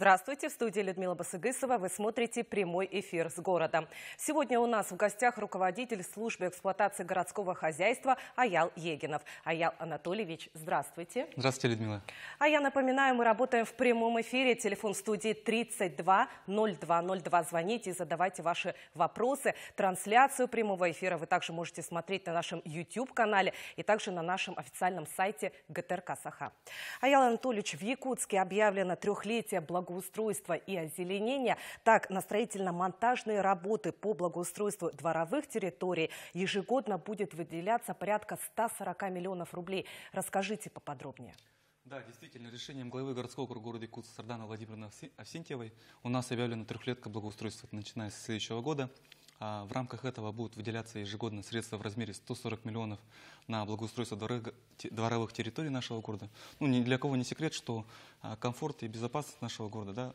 Здравствуйте, в студии Людмила Басыгысова. Вы смотрите прямой эфир с города. Сегодня у нас в гостях руководитель службы эксплуатации городского хозяйства Аял Егинов. Аял Анатольевич, здравствуйте. Здравствуйте, Людмила. А я напоминаю, мы работаем в прямом эфире. Телефон студии 32 02 02. Звоните и задавайте ваши вопросы. Трансляцию прямого эфира вы также можете смотреть на нашем YouTube-канале и также на нашем официальном сайте ГТРК Саха. Аял Анатольевич, в Якутске объявлено трехлетие благоустройства и озеленения. Так, на строительно-монтажные работы по благоустройству дворовых территорий ежегодно будет выделяться порядка 140 миллионов рублей. Расскажите поподробнее. Да, действительно, решением главы городского округа города Якутска Сардана Владимировны Авсентьевой у нас объявлена трехлетка благоустройства, начиная с следующего года. В рамках этого будут выделяться ежегодно средства в размере 140 миллионов на благоустройство дворовых территорий нашего города. Ну, ни для кого не секрет, что комфорт и безопасность нашего города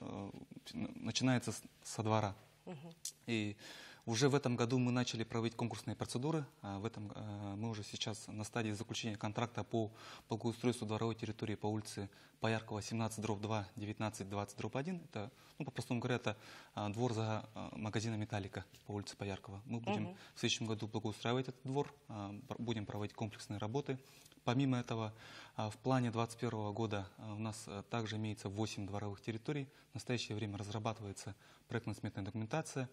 начинается со двора. И уже в этом году мы начали проводить конкурсные процедуры. Мы уже сейчас на стадии заключения контракта по благоустройству дворовой территории по улице Пояркова, 17/2, 19/20/1. Это, по-простому говоря, это двор за магазином «Металлика» по улице Пояркова. Мы будем в следующем году благоустраивать этот двор, будем проводить комплексные работы. Помимо этого, в плане 2021 года у нас также имеется 8 дворовых территорий. В настоящее время разрабатывается проектно-сметная документация.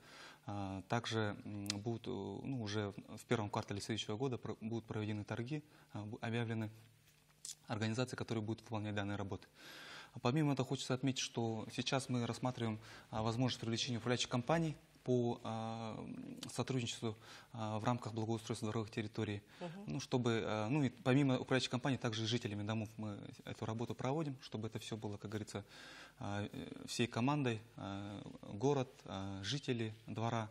Также будут, уже в первом квартале следующего года будут проведены торги, объявлены организации, которые будут выполнять данные работы. Помимо этого, хочется отметить, что сейчас мы рассматриваем возможность привлечения управляющих компаний по сотрудничеству в рамках благоустройства дворовых территорий. И помимо управляющих компаний, также и жителями домов мы эту работу проводим, чтобы это все было, как говорится, всей командой, город, жители двора,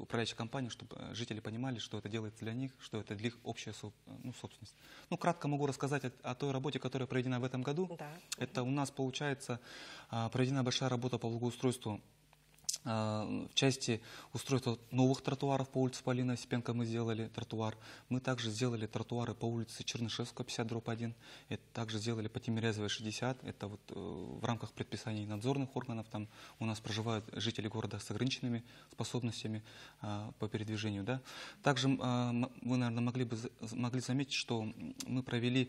управляющих компаний, чтобы жители понимали, что это делается для них, что это для их общая собственность. Кратко могу рассказать о той работе, которая проведена в этом году. Да. Это у нас, получается, проведена большая работа по благоустройству. В части устройства новых тротуаров по улице Полина Осипенко мы сделали тротуар. Мы также сделали тротуары по улице Чернышевского, 50/1. Это также сделали по Тимирязевой, 60. Это в рамках предписаний надзорных органов. Там у нас проживают жители города с ограниченными способностями по передвижению. Да? Также вы, наверное, могли заметить, что мы провели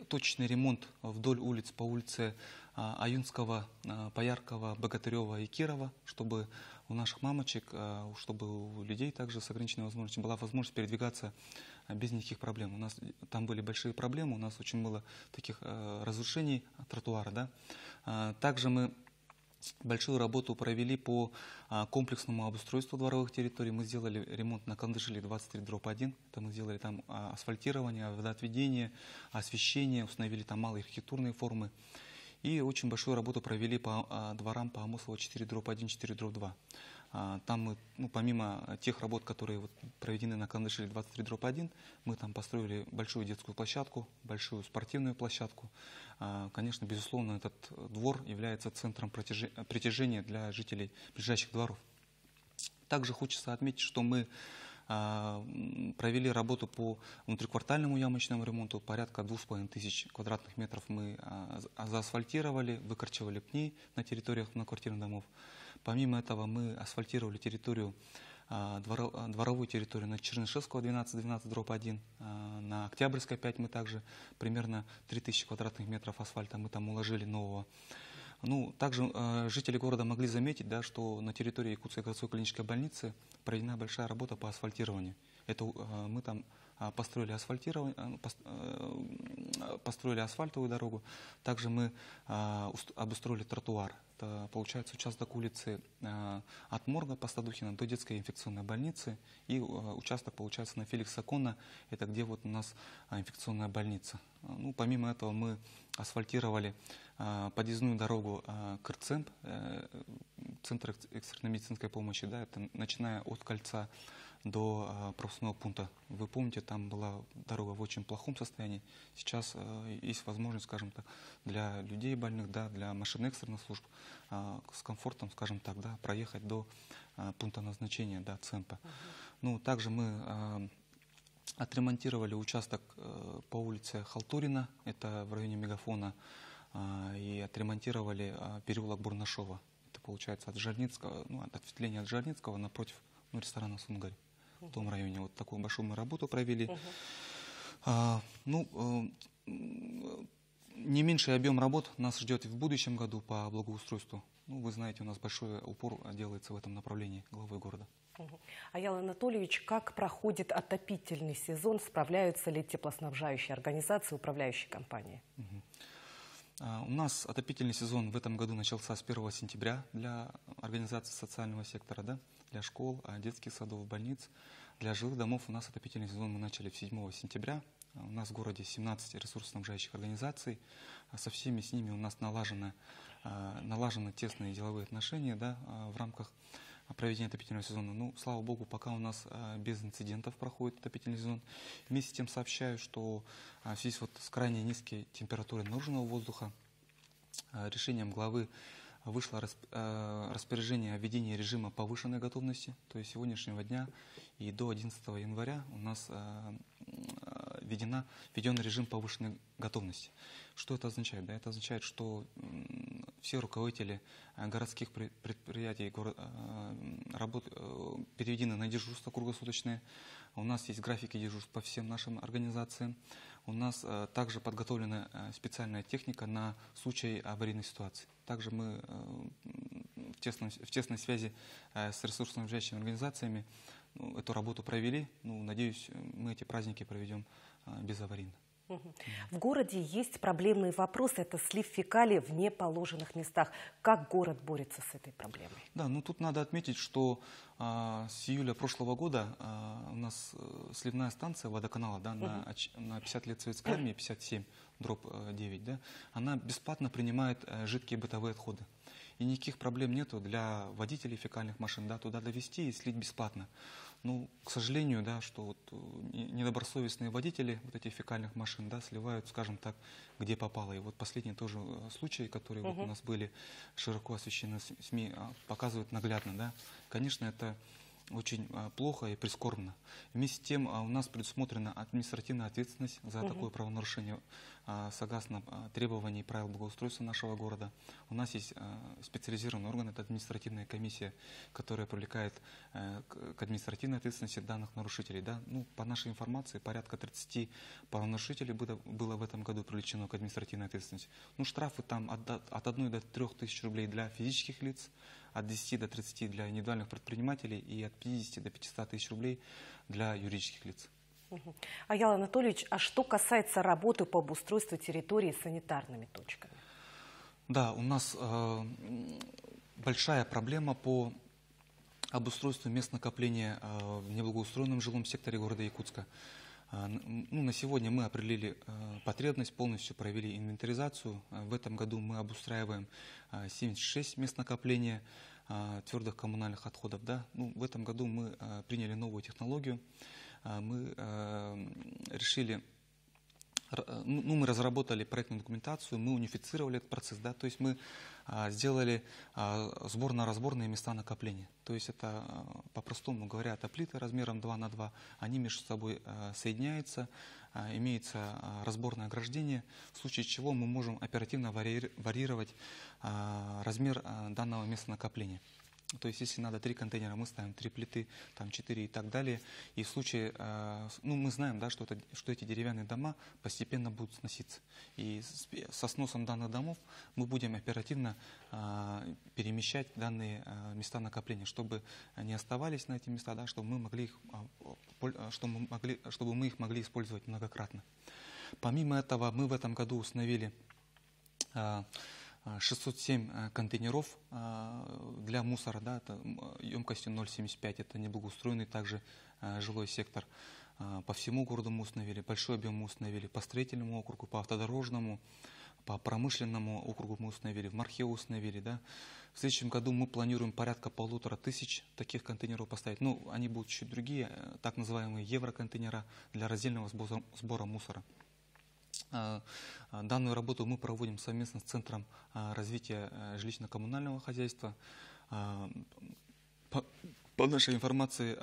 точечный ремонт вдоль улиц по улице Аюнского, Пояркова, Богатырева и Кирова, чтобы у наших мамочек, чтобы у людей также с ограниченной возможностью была возможность передвигаться без никаких проблем. У нас там были большие проблемы, у нас очень было таких разрушений тротуара. Да? Также мы большую работу провели по комплексному обустройству дворовых территорий. Мы сделали ремонт на Кандыжиле 23/1. Это мы сделали там асфальтирование, водоотведение, освещение, установили там малые архитектурные формы. И очень большую работу провели по дворам по Амосова 4/1, 4/2. Там мы, помимо тех работ, которые проведены на Кандыжиле 23/1, мы там построили большую детскую площадку, большую спортивную площадку. Конечно, безусловно, этот двор является центром притяжения для жителей ближайших дворов. Также хочется отметить, что мы провели работу по внутриквартальному ямочному ремонту. Порядка 2500 квадратных метров мы заасфальтировали, выкорчевали пни на территориях многоквартирных домов. Помимо этого мы асфальтировали территорию, дворовую территорию на Чернышевского 12/1, на Октябрьской 5 мы также примерно 3000 квадратных метров асфальта мы там уложили нового. Также жители города могли заметить, да, что на территории Якутской городской клинической больницы проведена большая работа по асфальтированию. Это мы там построили асфальтовую дорогу, также мы обустроили тротуар. Это, получается, участок улицы от морга по Стадухина до детской инфекционной больницы, и участок, получается, на Феликса Кона, это где вот у нас инфекционная больница. Помимо этого мы асфальтировали подъездную дорогу к РЦЕМП, Центр экстренной медицинской помощи, да, это начиная от кольца до пропускного пункта. Вы помните, там была дорога в очень плохом состоянии. Сейчас есть возможность, скажем так, для людей больных, да, для машин экстренных служб с комфортом, скажем так, да, проехать до пункта назначения, да, ЦЕМПа. Также мы отремонтировали участок по улице Халтурина, это в районе Мегафона. и отремонтировали переулок Бурнашова. Это получается от Жарницкого, ну, от ответвления от Жарницкого напротив ресторана «Сунгарь» в том районе. Вот такую большую мы работу провели. Не меньший объем работ нас ждет и в будущем году по благоустройству. Ну, вы знаете, у нас большой упор делается в этом направлении главой города. Аял Анатольевич, как проходит отопительный сезон? Справляются ли теплоснабжающие организации, управляющие компании? У нас отопительный сезон в этом году начался с 1 сентября для организаций социального сектора, да, для школ, детских садов, больниц. Для жилых домов у нас отопительный сезон мы начали 7 сентября. У нас в городе 17 ресурсоснабжающих организаций. Со всеми с ними у нас налажены тесные деловые отношения, да, в рамках проведения отопительного сезона. Ну, слава богу, пока у нас без инцидентов проходит отопительный сезон. Вместе с тем сообщаю, что в связи с крайне низкой температурой наружного воздуха решением главы вышло распоряжение о введении режима повышенной готовности. То есть с сегодняшнего дня и до 11 января у нас введен режим повышенной готовности. Что это означает? Да, это означает, что все руководители городских предприятий переведены на дежурство круглосуточное. У нас есть графики дежурств по всем нашим организациям. У нас также подготовлена специальная техника на случай аварийной ситуации. Также мы в тесной связи с ресурсоснабжающими организациями эту работу провели. Ну, надеюсь, мы эти праздники проведем безаварийно. В городе есть проблемные вопросы. Это слив фекалий в неположенных местах. Как город борется с этой проблемой? Да, ну тут надо отметить, что с июля прошлого года у нас сливная станция водоканала, да, на 50 лет Советской Армии, 57/9, да, она бесплатно принимает жидкие бытовые отходы. И никаких проблем нету для водителей фекальных машин, да, туда довести и слить бесплатно. Ну, к сожалению, да, что вот недобросовестные водители вот этих фекальных машин, да, сливают, скажем так, где попало. И вот последние тоже случаи, которые вот у нас были широко освещены СМИ, показывают наглядно, да. Конечно, это очень плохо и прискорбно. Вместе с тем у нас предусмотрена административная ответственность за такое правонарушение согласно требований и правил благоустройства нашего города. У нас есть специализированный орган, это административная комиссия, которая привлекает к административной ответственности данных нарушителей. Да? Ну, по нашей информации, порядка 30 правонарушителей было в этом году привлечено к административной ответственности. Ну, штрафы там от 1 до 3 тысяч рублей для физических лиц, от 10 до 30 для индивидуальных предпринимателей и от 50 до 500 тысяч рублей для юридических лиц. Аял Анатольевич, а что касается работы по обустройству территории санитарными точками? Да, у нас большая проблема по обустройству мест накопления в неблагоустроенном жилом секторе города Якутска. Ну, на сегодня мы определили потребность, полностью провели инвентаризацию. В этом году мы обустраиваем 76 мест накопления твердых коммунальных отходов. Да? Ну, в этом году мы приняли новую технологию. Мы мы разработали проектную документацию, мы унифицировали этот процесс, да, то есть мы сделали сборно-разборные места накопления. То есть это, по-простому говоря, это плиты размером 2 на 2, они между собой соединяются, имеется разборное ограждение, в случае чего мы можем оперативно варьировать размер данного места накопления. То есть, если надо 3 контейнера, мы ставим 3 плиты, там 4 и так далее. И в случае, ну, мы знаем, да, что эти деревянные дома постепенно будут сноситься. И со сносом данных домов мы будем оперативно перемещать данные места накопления, чтобы не оставались на эти места, да, чтобы мы их могли использовать многократно. Помимо этого, мы в этом году установили 607 контейнеров для мусора, да, это емкостью 0,75, это неблагоустроенный также жилой сектор. По всему городу мы установили, большой объем мы установили, по строительному округу, по автодорожному, по промышленному округу мы установили, в Мархе установили. Да. В следующем году мы планируем порядка 1500 таких контейнеров поставить. Ну, они будут чуть другие, так называемые евроконтейнера для раздельного сбора мусора. Данную работу мы проводим совместно с Центром развития жилищно-коммунального хозяйства. По нашей информации,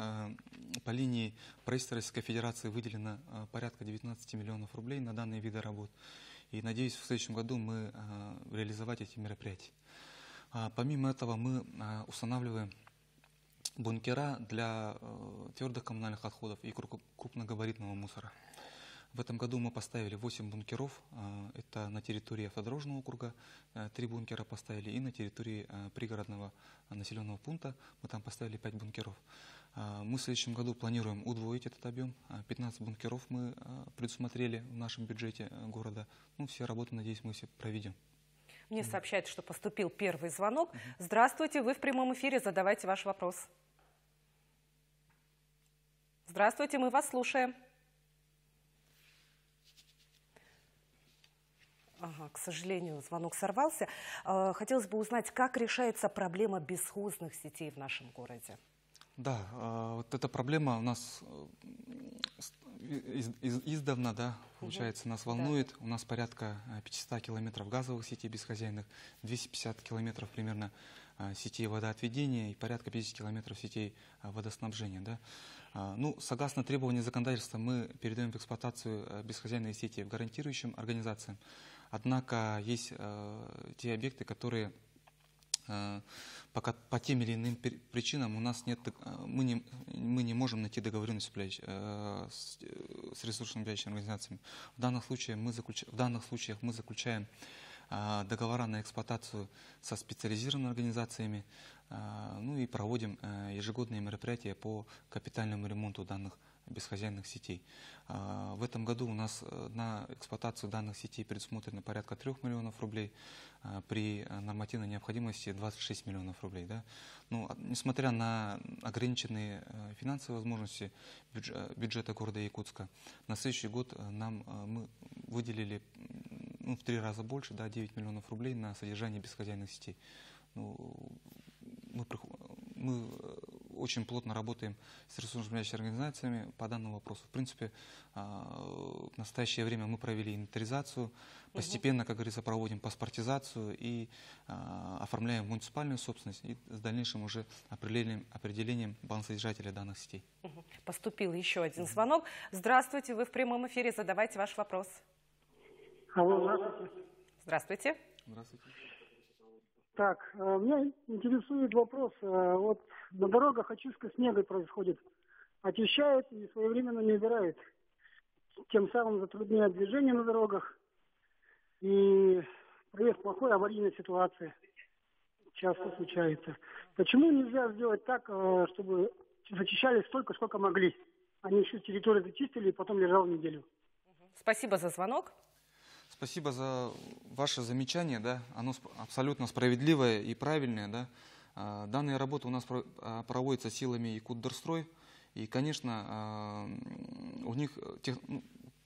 по линии правительства Российской Федерации выделено порядка 19 миллионов рублей на данные виды работ. И надеюсь, в следующем году мы реализовать эти мероприятия. Помимо этого мы устанавливаем бункера для твердых коммунальных отходов и крупногабаритного мусора. В этом году мы поставили 8 бункеров. Это на территории автодорожного округа 3 бункера поставили, и на территории пригородного населенного пункта мы там поставили 5 бункеров. Мы в следующем году планируем удвоить этот объем. 15 бункеров мы предусмотрели в нашем бюджете города. Ну, все работы, надеюсь, мы все проведем. Мне сообщают, что поступил первый звонок. Здравствуйте, вы в прямом эфире, задавайте ваш вопрос. Здравствуйте, мы вас слушаем. Ага, к сожалению, звонок сорвался. Хотелось бы узнать, как решается проблема бесхозных сетей в нашем городе. Да, вот эта проблема у нас издавна, да, получается, нас волнует. Да. У нас порядка 500 километров газовых сетей бесхозяйных, 250 километров примерно сетей водоотведения и порядка 50 километров сетей водоснабжения. Да. Ну, согласно требованиям законодательства, мы передаем в эксплуатацию бесхозяйные сети в гарантирующим организациям. Однако есть те объекты, которые пока по тем или иным причинам у нас нет, мы не можем найти договоренность с ресурсоснабжающими организациями. В данных случаях мы заключаем договора на эксплуатацию со специализированными организациями, ну и проводим ежегодные мероприятия по капитальному ремонту данных бесхозяйных сетей. В этом году у нас на эксплуатацию данных сетей предусмотрено порядка 3 миллионов рублей, при нормативной необходимости 26 миллионов рублей. Да? Ну, несмотря на ограниченные финансовые возможности бюджета города Якутска, на следующий год мы выделили в 3 раза больше, да, 9 миллионов рублей на содержание бесхозяйных сетей. Ну, мы очень плотно работаем с ресурсоснабжающими организациями по данному вопросу. В принципе, в настоящее время мы провели инвентаризацию, постепенно, как говорится, проводим паспортизацию и оформляем муниципальную собственность, и с дальнейшим уже определением балансодержателя данных сетей. Поступил еще один звонок. Здравствуйте, вы в прямом эфире, задавайте ваш вопрос. Алло, здравствуйте. Здравствуйте. Здравствуйте. Так, меня интересует вопрос. Вот на дорогах очистка снега происходит. Очищают и своевременно не убирают. Тем самым затрудняют движение на дорогах. И проезд плохой, аварийная ситуация часто случается. Почему нельзя сделать так, чтобы зачищали столько, сколько могли? Они еще территорию зачистили и потом лежал неделю. Спасибо за звонок. Спасибо за ваше замечание, да, оно абсолютно справедливое и правильное, да. Данные работы у нас проводятся силами Якутдорстрой, и, конечно, у них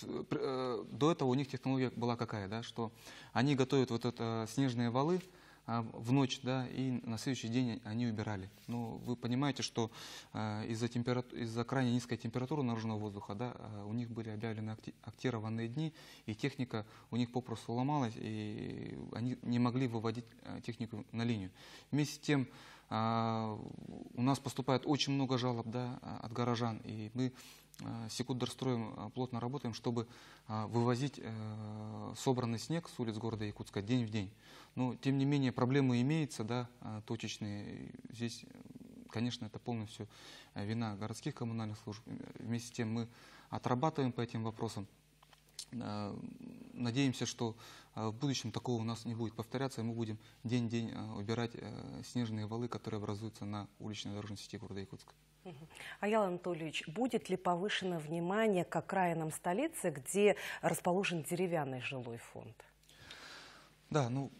до этого у них технология была какая, да, что они готовят вот это снежные валы в ночь, да, и на следующий день они убирали. Но вы понимаете, что из-за крайне низкой температуры наружного воздуха, да, у них были объявлены актированные дни, и техника у них попросту ломалась, и они не могли выводить технику на линию. Вместе с тем у нас поступает очень много жалоб, да, от горожан, и мы с Якутдорстроем плотно работаем, чтобы вывозить собранный снег с улиц города Якутска день в день. Но, тем не менее, проблемы имеются, да, точечные. Здесь, конечно, это полностью вина городских коммунальных служб. Вместе с тем мы отрабатываем по этим вопросам. Надеемся, что в будущем такого у нас не будет повторяться, и мы будем день-день убирать снежные валы, которые образуются на уличной дорожной сети города Якутска. Аял Анатольевич, будет ли повышено внимание к окраинам столицы, где расположен деревянный жилой фонд? Да, ну,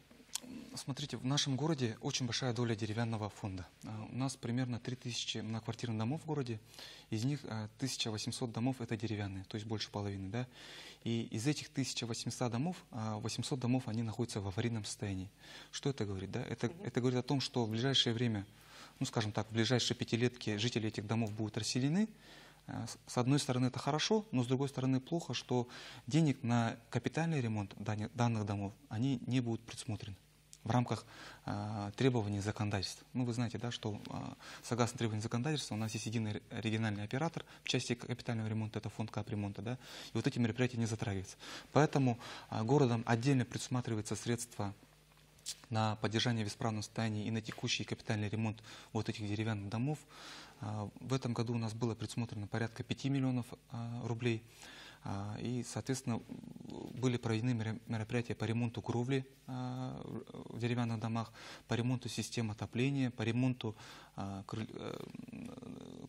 смотрите, в нашем городе очень большая доля деревянного фонда. У нас примерно 3000 многоквартирных домов в городе, из них 1800 домов это деревянные, то есть больше половины, да. И из этих 1800 домов, 800 домов, они находятся в аварийном состоянии. Что это говорит, да? Это говорит о том, что в ближайшее время, ну, скажем так, в ближайшие пятилетки жители этих домов будут расселены. С одной стороны, это хорошо, но с другой стороны, плохо, что денег на капитальный ремонт данных домов, они не будут предусмотрены в рамках требований законодательства. Ну, вы знаете, да, что согласно требованиям законодательства у нас есть единый региональный оператор в части капитального ремонта, это фонд капремонта, да, и вот эти мероприятия не затрагиваются. Поэтому городом отдельно предусматривается средства на поддержание в исправном состоянии и на текущий капитальный ремонт вот этих деревянных домов. В этом году у нас было предусмотрено порядка 5 миллионов рублей. И, соответственно, были проведены мероприятия по ремонту кровли в деревянных домах, по ремонту систем отопления, по ремонту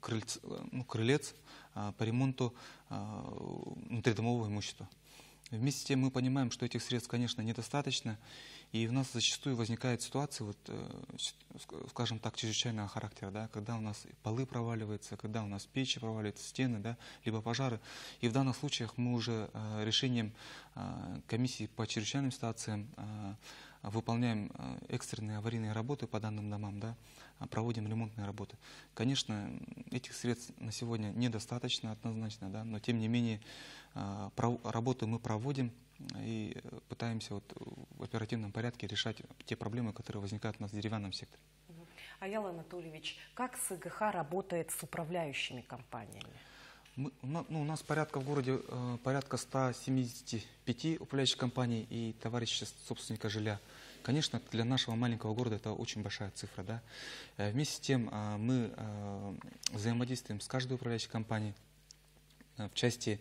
крылец, по ремонту внутридомового имущества. Вместе с тем мы понимаем, что этих средств, конечно, недостаточно, и у нас зачастую возникает ситуация, вот, скажем так, чрезвычайного характера, да, когда у нас полы проваливаются, когда у нас печи проваливаются, стены, да, либо пожары. И в данных случаях мы уже решением комиссии по чрезвычайным ситуациям выполняем экстренные аварийные работы по данным домам, да, проводим ремонтные работы. Конечно, этих средств на сегодня недостаточно однозначно, да, но тем не менее работы мы проводим и пытаемся вот в оперативном порядке решать те проблемы, которые возникают у нас в деревянном секторе. Аял Анатольевич, как СГХ работает с управляющими компаниями? У нас порядка в городе порядка 175 управляющих компаний и товариществ собственника жилья. Конечно, для нашего маленького города это очень большая цифра. Да? Вместе с тем мы взаимодействуем с каждой управляющей компанией в части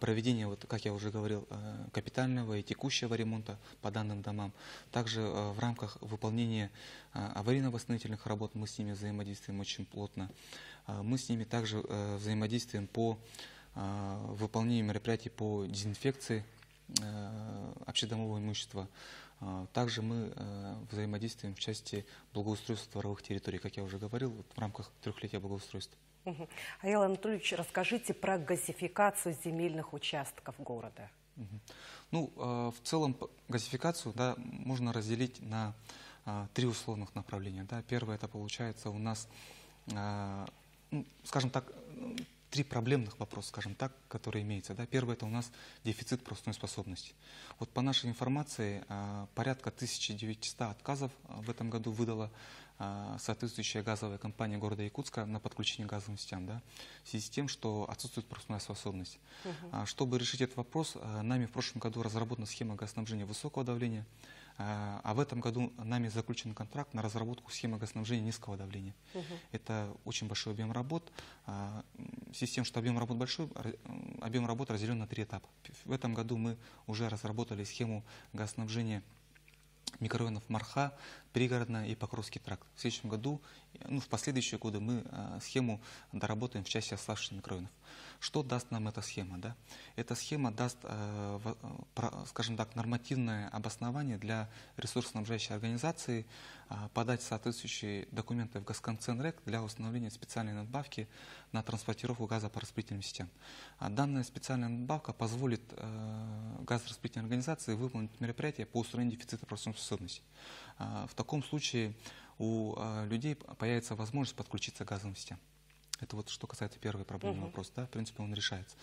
проведения, вот, как я уже говорил, капитального и текущего ремонта по данным домам. Также в рамках выполнения аварийно-восстановительных работ мы с ними взаимодействуем очень плотно. Мы с ними также взаимодействуем по выполнению мероприятий по дезинфекции общедомового имущества. Также мы взаимодействуем в части благоустройства дворовых территорий, как я уже говорил, вот в рамках трехлетия благоустройства. Аял Анатольевич, расскажите про газификацию земельных участков города. Ну, в целом газификацию, да, можно разделить на 3 условных направления. Да. Первое, это получается у нас, скажем так, 3 проблемных вопроса, скажем так, которые имеются. Да. Первое, это у нас дефицит пропускной способности. Вот по нашей информации, порядка 1900 отказов в этом году выдала соответствующая газовая компания города Якутска на подключение к газовым сетям, да, в связи с тем, что отсутствует пропускная способность. Чтобы решить этот вопрос, нами в прошлом году разработана схема газоснабжения высокого давления, а в этом году нами заключен контракт на разработку схемы газоснабжения низкого давления. Это очень большой объем работ. В связи с тем, что объем работ большой, объем работ разделен на 3 этапа. В этом году мы уже разработали схему газоснабжения микрорайонов Марха, Пригородная и Покровский тракт. В следующем году, в последующие годы мы схему доработаем в части оставшихся микрорайонов. Что даст нам эта схема? Да? Эта схема даст, скажем так, нормативное обоснование для ресурсоснабжающей организации подать соответствующие документы в Госконценрек для установления специальной надбавки на транспортировку газа по распределительным сетям. Данная специальная надбавка позволит газораспределительной организации выполнить мероприятия по устранению дефицита пропускной способности. В таком случае у людей появится возможность подключиться к газовым сетям. Это вот что касается первой проблемы вопроса, да, в принципе он решается.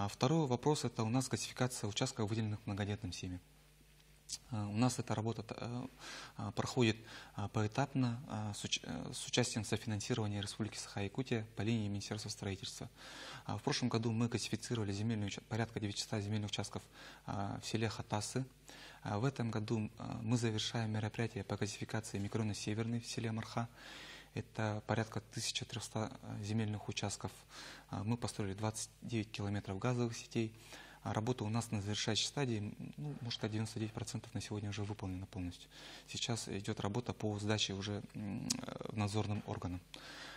Второй вопрос, это у нас газификация участков, выделенных многодетным семьям. У нас эта работа проходит поэтапно с участием софинансирования Республики Саха-Якутия по линии Министерства строительства. В прошлом году мы газифицировали порядка 900 земельных участков в селе Хатасы. В этом году мы завершаем мероприятие по газификации микрорайона Северный в селе Марха. Это порядка 1300 земельных участков. Мы построили 29 километров газовых сетей. Работа у нас на завершающей стадии, может, 99% на сегодня уже выполнена полностью. Сейчас идет работа по сдаче уже надзорным органам.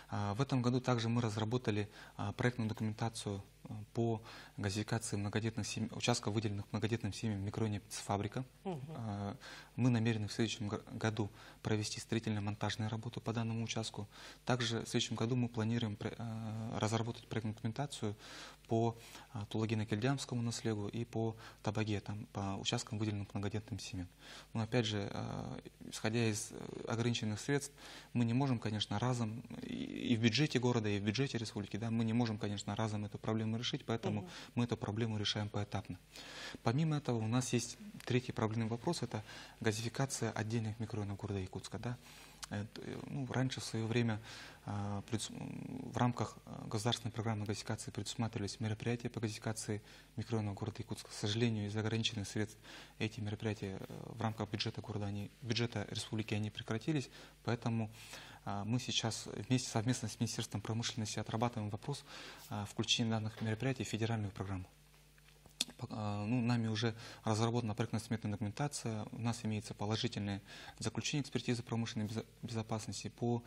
В этом году также мы разработали проектную документацию по газификации участков, выделенных многодетным семьям в микрорайоне птицефабрика. Мы намерены в следующем году провести строительно-монтажные работы по данному участку. Также в следующем году мы планируем разработать проектную документацию по Тулагина-Кельдямскому наследию и по Табаге, там, по участкам, выделенным многодетным семьям. Но опять же, исходя из ограниченных средств, мы не можем, конечно, разом и в бюджете города, и в бюджете республики, да, мы не можем, конечно, разом эту проблему решить, поэтому мы эту проблему решаем поэтапно. Помимо этого, у нас есть третий проблемный вопрос, это газификация отдельных микрорайонов города Якутска. Да. Ну, раньше в свое время в рамках государственной программы газификации предусматривались мероприятия по газификации микрорайонов города Якутска. К сожалению, из-за ограниченных средств эти мероприятия в рамках бюджета города, бюджета республики, они прекратились, поэтому мы сейчас совместно с Министерством промышленности отрабатываем вопрос включения данных мероприятий в федеральную программу. Ну, нами уже разработана проектно-сметная документация, у нас имеется положительное заключение экспертизы промышленной безопасности по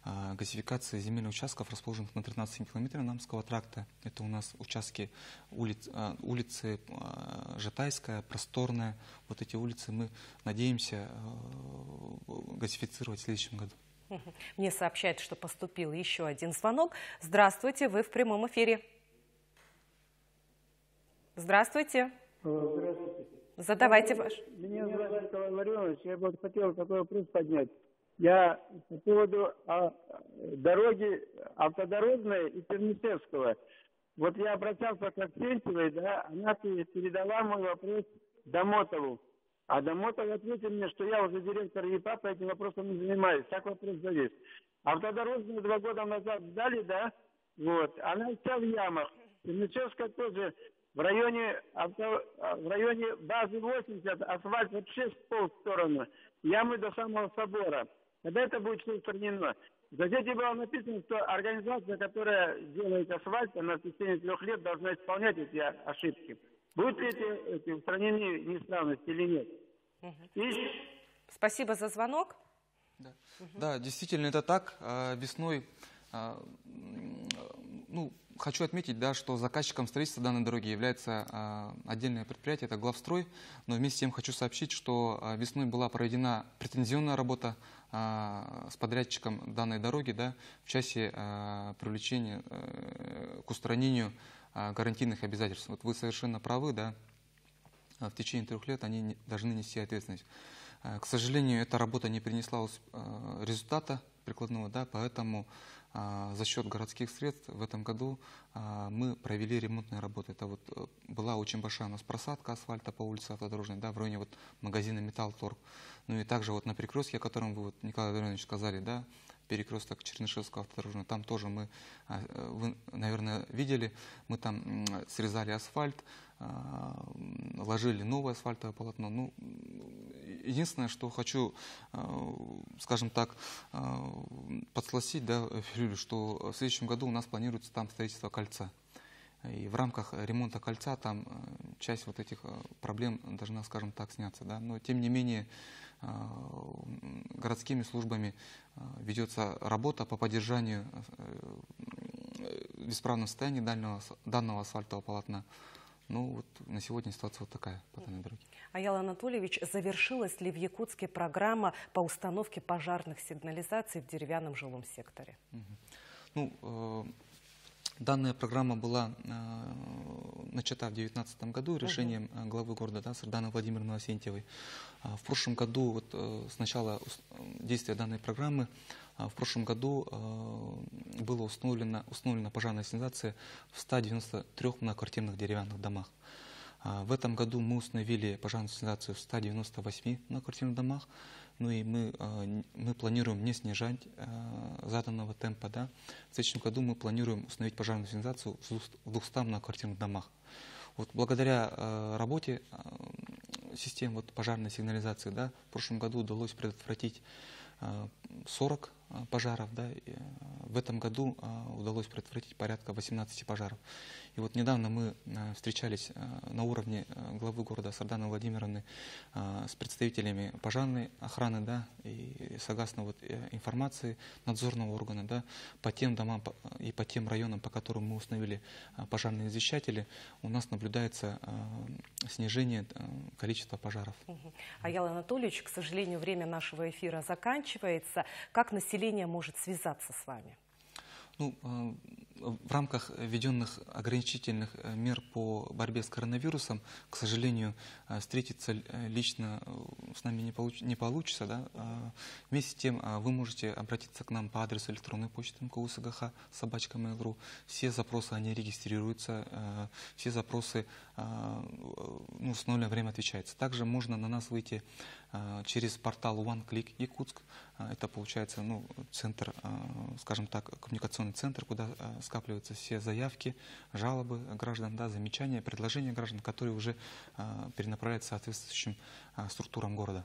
газификации земельных участков, расположенных на 13 километрах Намского тракта. Это у нас участки улицы Жатайская, Просторная. Вот эти улицы мы надеемся газифицировать в следующем году. Мне сообщают, что поступил еще один звонок. Здравствуйте, вы в прямом эфире. Здравствуйте. Здравствуйте. Задавайте ваш. Меня зовут Николай Ларионович. Я бы хотел такой вопрос поднять. Я по поводу дороги автодорожной и Чернышевского. Вот я обращался к Аксентьевой, да, она передала мой вопрос Домотову. А Домотов ответил мне, что я уже директор ЕПА, по этим вопросам не занимаюсь. Так вопрос завис. Автодорожную 2 года назад сдали, да, вот, она вся в ямах. Чернышевская тоже в районе базы 80, асфальт вообще в полстороны, ямы до самого собора. Когда это будет все устранено? В газете было написано, что организация, которая делает асфальт, она в течение 3 лет должна исполнять эти ошибки. Будут ли эти устранены неисправности или нет? Спасибо за звонок. Да, да, действительно это так. Весной, ну, хочу отметить, да, что заказчиком строительства данной дороги является отдельное предприятие, это Главстрой. Но вместе с тем хочу сообщить, что весной была проведена претензионная работа с подрядчиком данной дороги, да, в части привлечения к устранению гарантийных обязательств. Вот вы совершенно правы, да, в течение 3 лет они должны нести ответственность. К сожалению, эта работа не принесла результата прикладного, да, поэтому за счет городских средств в этом году мы провели ремонтные работы. Это вот была очень большая у нас просадка асфальта по улице Автодорожной, да, в районе вот магазина Металлторг. Ну и также вот на перекрестке, о котором вы, вот, Николай Владимирович, сказали, да, перекресток Чернышевского автодорожного, там тоже мы, вы, наверное, видели, мы там срезали асфальт, ложили новое асфальтовое полотно. Ну, единственное, что хочу, скажем так, подсластить, да, Филюлю, что в следующем году у нас планируется там строительство кольца. И в рамках ремонта кольца там часть вот этих проблем должна, скажем так, сняться. Да? Но тем не менее городскими службами ведется работа по поддержанию в исправном состоянии данного асфальтового полотна. Ну вот на сегодня ситуация вот такая по данной дороге. Аял Анатольевич, завершилась ли в Якутске программа по установке пожарных сигнализаций в деревянном жилом секторе? Ну, данная программа была начата в 2019 году решением главы города, да, Сарданы Владимировны Асентьевой. В прошлом году, вот, с начала действия данной программы, в прошлом году была установлена пожарная сигнализация в 193 многоквартирных деревянных домах. В этом году мы установили пожарную сигнализацию в 198 многоквартирных домах. Ну и мы планируем не снижать заданного темпа. Да. В следующем году мы планируем установить пожарную сигнализацию в 200 многоквартирных домах. Вот благодаря работе систем вот, пожарной сигнализации, да, в прошлом году удалось предотвратить 40 пожаров, да, в этом году удалось предотвратить порядка 18 пожаров. И вот недавно мы встречались на уровне главы города Сарданы Владимировны с представителями пожарной охраны, да, и согласно вот информации надзорного органа, да, по тем домам и по тем районам, по которым мы установили пожарные извещатели, у нас наблюдается снижение количества пожаров. Аял Анатольевич, к сожалению, время нашего эфира заканчивается. Как население может связаться с вами? Ну, В рамках введенных ограничительных мер по борьбе с коронавирусом, к сожалению, встретиться лично с нами не получится. Да? Вместе с тем вы можете обратиться к нам по адресу электронной почты mkusgh@mail.ru. Все запросы, они регистрируются, все запросы в установленное время отвечаются. Также можно на нас выйти через портал OneClick Якутск. Это получается центр, скажем так, коммуникационный центр, куда скапливаются все заявки, жалобы граждан, да, замечания, предложения граждан, которые уже перенаправляются соответствующим структурам города.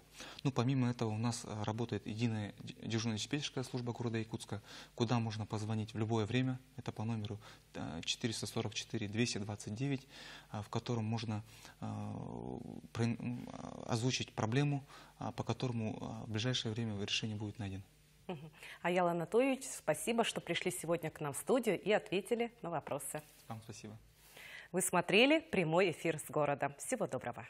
Помимо этого у нас работает единая дежурно-диспетчерская служба города Якутска, куда можно позвонить в любое время. Это по номеру 444-229, в котором можно озвучить проблему, по которому в ближайшее время решение будет найдено. Аял Анатольевич, спасибо, что пришли сегодня к нам в студию и ответили на вопросы. Вам спасибо. Вы смотрели прямой эфир с города. Всего доброго.